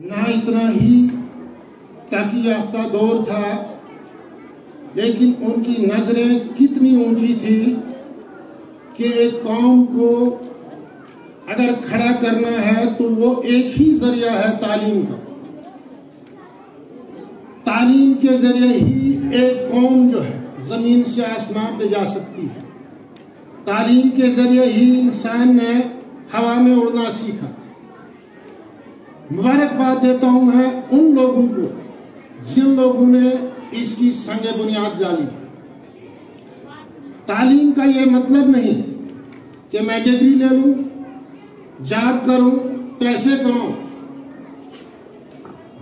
ना इतना ही तरक्की याफ्ता दौर था, लेकिन उनकी नज़रें कितनी ऊंची थी कि एक कौम को अगर खड़ा करना है तो वो एक ही जरिया है तालीम का। तालीम के जरिए ही एक कौम जो है जमीन से आसमान पे जा सकती है। तालीम के जरिए ही इंसान ने हवा में उड़ना सीखा। मुबारकबाद देता हूं मैं उन लोगों को जिन लोगों ने इसकी संग बुनियाद डाली है। तालीम का ये मतलब नहीं कि मैं डिग्री ले लूं, जॉब करूं, पैसे कमाऊं।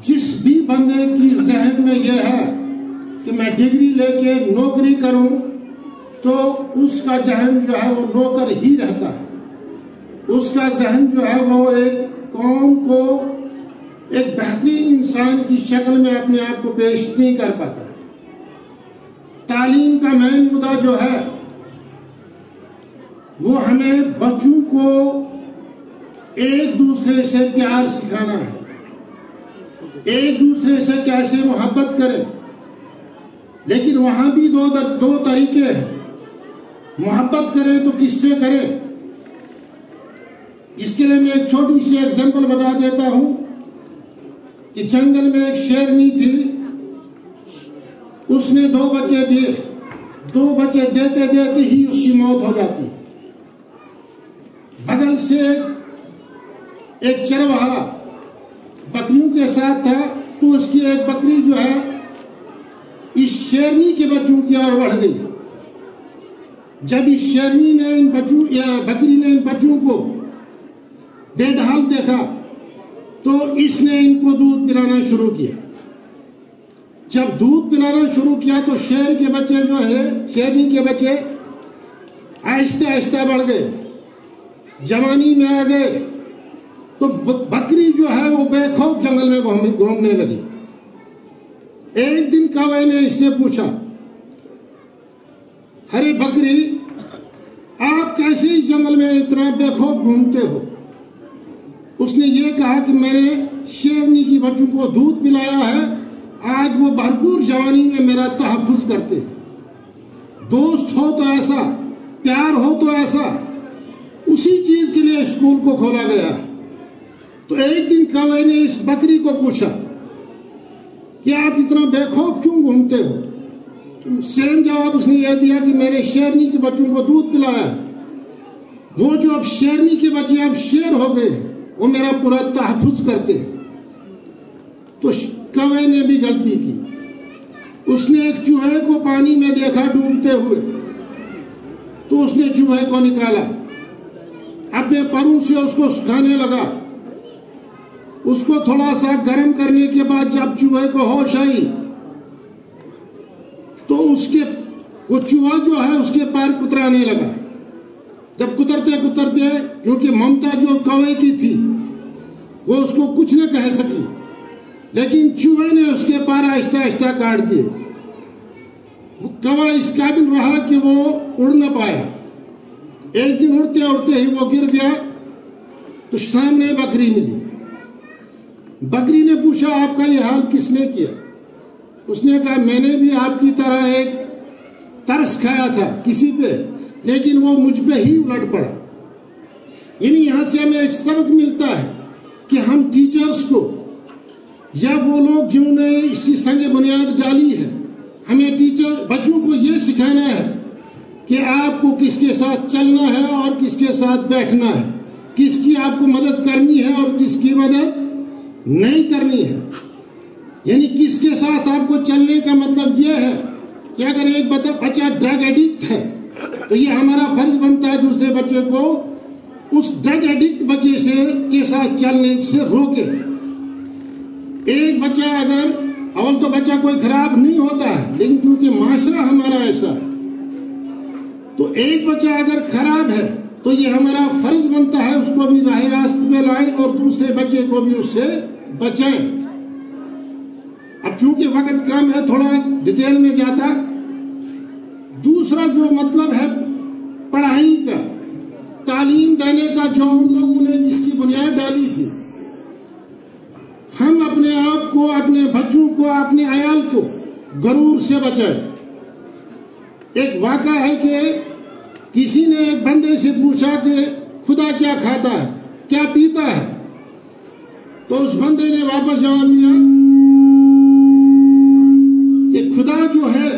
जिस भी बंदे की जहन में यह है कि मैं डिग्री लेके नौकरी करूं, तो उसका जहन जो है वो नौकर ही रहता है। उसका जहन जो है वो एक कौम को एक बेहतरीन इंसान की शक्ल में अपने आप को पेश नहीं कर पाता है। तालीम का मेन मुद्दा जो है वो हमें बच्चों को एक दूसरे से प्यार सिखाना है, एक दूसरे से कैसे मोहब्बत करें। लेकिन वहां भी दो तरीके हैं। मोहब्बत करें तो किससे करें? इसके लिए मैं एक छोटी सी एग्जांपल बता देता हूं कि जंगल में एक शेरनी थी। उसने 2 बच्चे दिए। 2 बच्चे देते देते ही उसकी मौत हो जाती है। बगल से एक चरवाहा बकरियों के साथ था, तो उसकी एक बकरी जो है इस शेरनी के बच्चों की ओर बढ़ गई। जब इस शेरनी ने बकरी ने इन बच्चों को बेढाल देखा तो इसने इनको दूध पिलाना शुरू किया। जब दूध पिलाना शुरू किया तो शेर के बच्चे जो है, शेरनी के बच्चे आहिस्ते आहिस्ते बढ़ गए, जवानी में आ गए। तो बकरी जो है वो बेखौफ जंगल में घूमने लगी। एक दिन कौवे ने इससे पूछा, अरे बकरी, आप कैसे इस जंगल में इतना बेखौफ घूमते हो? उसने ये कहा कि मैंने शेरनी की बच्चों को दूध पिलाया है, आज वो भरपूर जवानी में मेरा तहफ्फुज करते हैं। दोस्त हो तो ऐसा, प्यार हो तो ऐसा, उसी चीज के लिए स्कूल को खोला गया है। तो एक दिन कौवे ने इस बकरी को पूछा कि आप इतना बेखौफ क्यों घूमते हो? तो सेम जवाब उसने यह दिया कि मैंने शेरनी के बच्चों को दूध पिलाया। वो जो अब शेरनी के बच्चे अब शेर हो गए, वो मेरा पूरा तहफ्फुज करते हैं। तो कौवे ने भी गलती की। उसने एक चूहे को पानी में देखा डूबते हुए, तो उसने चूहे को निकाला, अपने परों से उसको सुखाने लगा। उसको थोड़ा सा गर्म करने के बाद जब चूहे को होश आई तो वो चूहा जो है उसके पैर कुतराने लगा। जब कुतरते कुतरते, क्योंकि ममता जो कौवे की थी वो उसको कुछ न कह सकी, लेकिन चूहे ने उसके पैर आहिस्ता आहिस्ता काट दिए। कौवा इस काबिल रहा कि वो उड़ न पाया। एक दिन उड़ते उड़ते ही वो गिर गया, तो सामने बकरी मिली। बकरी ने पूछा, आपका ये हाल किसने किया? उसने कहा, मैंने भी आपकी तरह एक तरस खाया था किसी पे, लेकिन वो मुझ पे ही उलट पड़ा। यानी यहां से हमें एक सबक मिलता है कि हम टीचर्स को, या वो लोग जिन्होंने इसकी संग बुनियाद डाली है, हमें टीचर बच्चों को ये सिखाना है कि आपको किसके साथ चलना है और किसके साथ बैठना है, किसकी आपको मदद करनी है और किसकी मदद नहीं करनी है। यानी किसके साथ आपको चलने का मतलब यह है कि अगर एक बच्चा ड्रग एडिक्ट है तो ये हमारा फर्ज बनता है दूसरे बच्चे को उस ड्रग एडिक्ट बच्चे के साथ चलने से रोके। एक बच्चा अगर, अवल तो बच्चा कोई खराब नहीं होता है, लेकिन चूंकि माशरा हमारा ऐसा है, तो एक बच्चा अगर खराब है तो ये हमारा फर्ज बनता है उसको भी राह रास्ते पे लाएं और दूसरे बच्चे को भी उससे बचाएं। अब चूंकि वक्त कम है, थोड़ा डिटेल में जाता। दूसरा जो मतलब है पढ़ाई का, तालीम देने का, जो उन लोगों ने जिसकी बुनियाद डाली थी, हम को, अपने बच्चों को, अपने अयाल को गरूर से बचाए। एक वाक़ा है कि किसी ने एक बंदे से पूछा कि खुदा क्या खाता है, क्या पीता है, तो उस बंदे ने वापस जवाब दिया कि खुदा जो है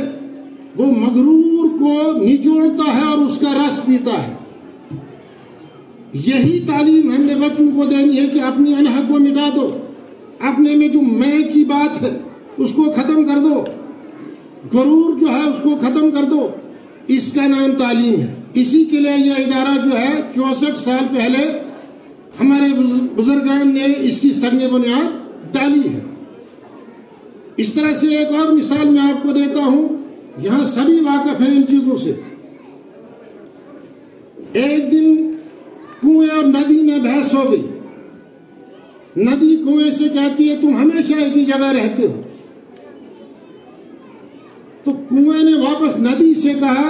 वो मगरूर को निचोड़ता है और उसका रस पीता है। यही तालीम हमने बच्चों को देनी है कि अपनी अनह को मिटा दो, अपने में जो मैं की बात है उसको खत्म कर दो, गरूर जो है उसको खत्म कर दो। इसका नाम तालीम है। इसी के लिए यह इदारा जो है 64 साल पहले हमारे बुजुर्गान ने इसकी संग बुनियाद डाली है। इस तरह से एक और मिसाल मैं आपको देता हूं, यहां सभी वाकिफ हैं इन चीजों से। एक दिन कुएं और नदी में बहस हो गई। नदी कुएं से कहती है तुम हमेशा एक ही जगह रहते हो। तो कुएं ने वापस नदी से कहा,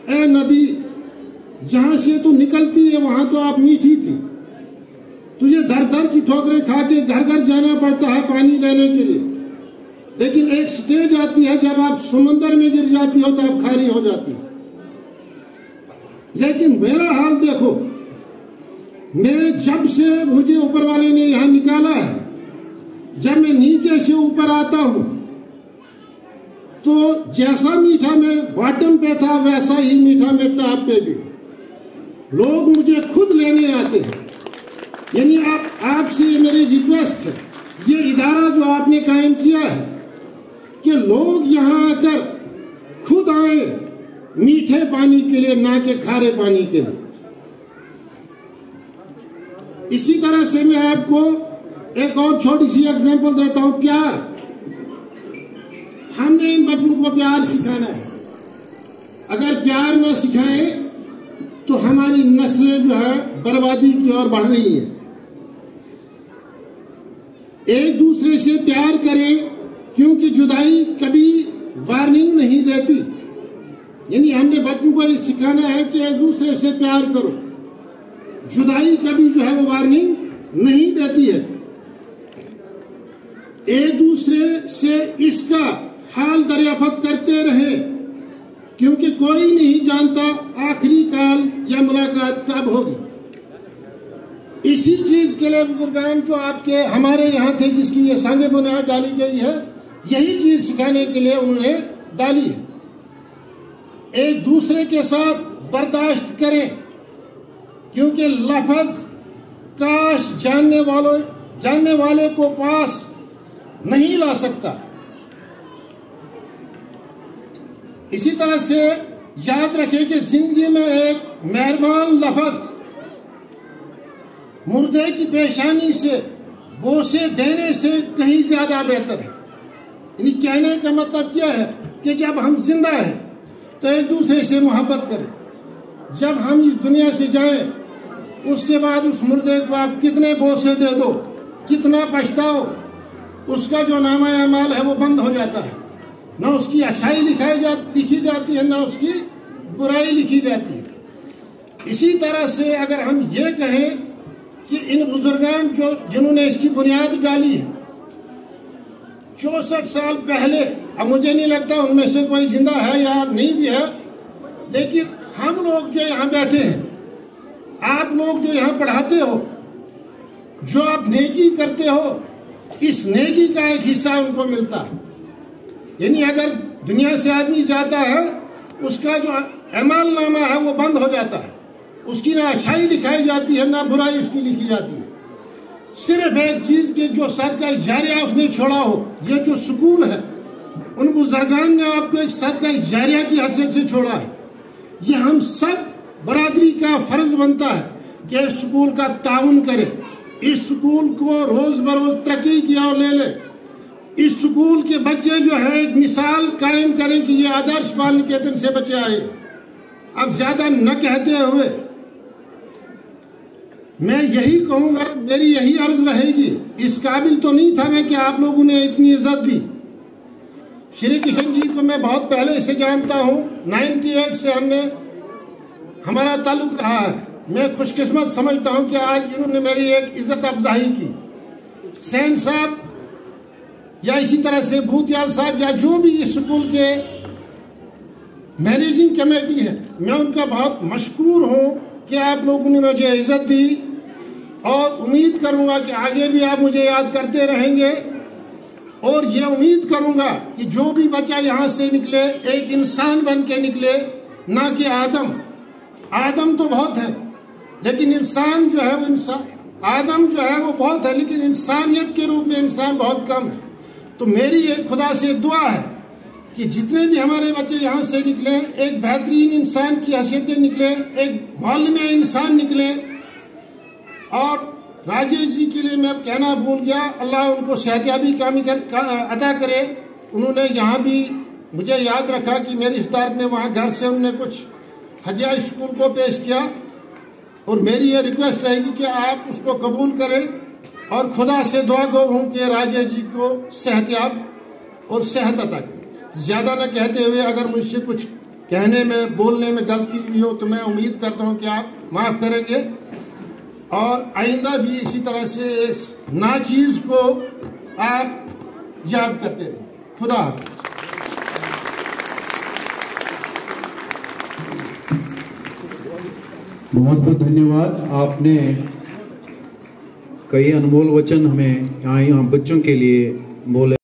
ए नदी, जहां से तू निकलती है वहां तो आप मीठी थी, तुझे दर दर की ठोकरें खा के घर घर जाना पड़ता है पानी देने के लिए, लेकिन एक स्टेज आती है जब आप समुद्र में गिर जाती हो तो आप खारी हो जाती हो। लेकिन मेरा हाल देखो, मैं जब से मुझे ऊपर वाले ने यहां निकाला है, जब मैं नीचे से ऊपर आता हूं तो जैसा मीठा मैं बॉटम पे था वैसा ही मीठा मैं टॉप पे भी। लोग मुझे खुद लेने आते हैं। यानी आपसे मेरी रिक्वेस्ट है, ये इदारा जो आपने कायम किया है कि लोग यहां आकर खुद आए मीठे पानी के लिए, ना कि खारे पानी के लिए। इसी तरह से मैं आपको एक और छोटी सी एग्जांपल देता हूं। प्यार, हमने इन बच्चों को प्यार सिखाना है। अगर प्यार न सिखाएं तो हमारी नस्लें जो है बर्बादी की ओर बढ़ रही है। एक दूसरे से प्यार करें, क्योंकि जुदाई कभी वार्निंग नहीं देती। यानी हमने बच्चों को ये सिखाना है कि एक दूसरे से प्यार करो। जुदाई कभी जो है वो वार्निंग नहीं देती है। एक दूसरे से इसका हाल दरियाफत करते रहे, क्योंकि कोई नहीं जानता आखिरी काल या मुलाकात कब होगी। इसी चीज के लिए बुजुर्गान जो आपके हमारे यहाँ थे, जिसकी ये संग बुनियाद डाली गई है, यही चीज सिखाने के लिए उन्होंने डाली है। एक दूसरे के साथ बर्दाश्त करें, क्योंकि लफ्ज काश जानने वाले को पास नहीं ला सकता। इसी तरह से याद रखें कि जिंदगी में एक मेहरबान लफ्ज मुर्दे की पेशानी से बोसे देने से कहीं ज्यादा बेहतर है। यानी कहने का मतलब क्या है कि जब हम जिंदा हैं तो एक दूसरे से मोहब्बत करें। जब हम इस दुनिया से जाएं, उसके बाद उस मुर्दे को आप कितने बोसे दे दो, कितना पछताओ, उसका जो नामा अमाल है वो बंद हो जाता है। ना उसकी अच्छाई लिखी जाती है, ना उसकी बुराई लिखी जाती है। इसी तरह से अगर हम ये कहें कि इन बुजुर्गान जिन्होंने इसकी बुनियाद डाली है 64 साल पहले, अब मुझे नहीं लगता उनमें से कोई जिंदा है या नहीं भी है, लेकिन हम लोग जो यहाँ बैठे हैं, आप लोग जो यहाँ पढ़ाते हो, जो आप नेकी करते हो, इस नेकी का एक हिस्सा उनको मिलता है। यानी अगर दुनिया से आदमी जाता है, उसका जो अमल नामा है वो बंद हो जाता है। उसकी ना अच्छाई लिखाई जाती है, ना बुराई उसकी लिखी जाती है। सिर्फ एक चीज के जो सदका जारिया उसने छोड़ा हो, ये जो सुकून है, उन बुजुर्गान ने आपको एक सदका जारिया की हैसियत से छोड़ा है। ये हम सब बरादरी का फर्ज बनता है कि इस स्कूल का ताउन करें, इस स्कूल को रोज बरोज तरक्की की ओर ले लें। इस स्कूल के बच्चे जो है एक मिसाल कायम करें कि ये आदर्श बाल निकेतन से बच्चे आए। अब ज्यादा न कहते हुए मैं यही कहूंगा, मेरी यही अर्ज रहेगी, इस काबिल तो नहीं था मैं कि आप लोगों ने इतनी इज्जत दी। श्री किशन जी को मैं बहुत पहले से जानता हूं, 98 से हमारा ताल्लुक रहा है। मैं खुशकिस्मत समझता हूं कि आज इन्होंने मेरी एक इज्जत अफजाई की। सैन साहब या इसी तरह से भूतियाल साहब या जो भी इस स्कूल के मैनेजिंग कमेटी है, मैं उनका बहुत मशकूर हूं कि आप लोगों ने मुझे इज्जत दी और उम्मीद करूंगा कि आगे भी आप मुझे याद करते रहेंगे। और ये उम्मीद करूंगा कि जो भी बच्चा यहाँ से निकले एक इंसान बन के निकले, ना कि आदम। आदम तो बहुत है लेकिन इंसान जो है वो आदम जो है वो बहुत है लेकिन इंसानियत के रूप में इंसान बहुत कम है। तो मेरी एक खुदा से दुआ है कि जितने भी हमारे बच्चे यहाँ से निकले एक बेहतरीन इंसान की हैसियत निकले, एक मालूम इंसान निकले। और राजेश जी के लिए मैं कहना भूल गया, अल्लाह उनको सेहतयाबी अता करे। उन्होंने यहाँ भी मुझे याद रखा कि मेरे रिश्तेदार ने वहाँ घर से उन्होंने कुछ हदिया स्कूल को पेश किया और मेरी ये रिक्वेस्ट रहेगी कि आप उसको कबूल करें और खुदा से दुआ गो हूँ कि राजेश जी को सेहतयाब और सेहत अता करें। ज़्यादा न कहते हुए अगर मुझसे कुछ कहने में बोलने में गलती हुई हो तो मैं उम्मीद करता हूँ कि आप माफ़ करेंगे और आइंदा भी इसी तरह से इस नाचीज़ को आप याद करते रहें। खुदा हाफ़िज़। बहुत बहुत धन्यवाद। आपने कई अनमोल वचन हमें यहाँ बच्चों के लिए बोले।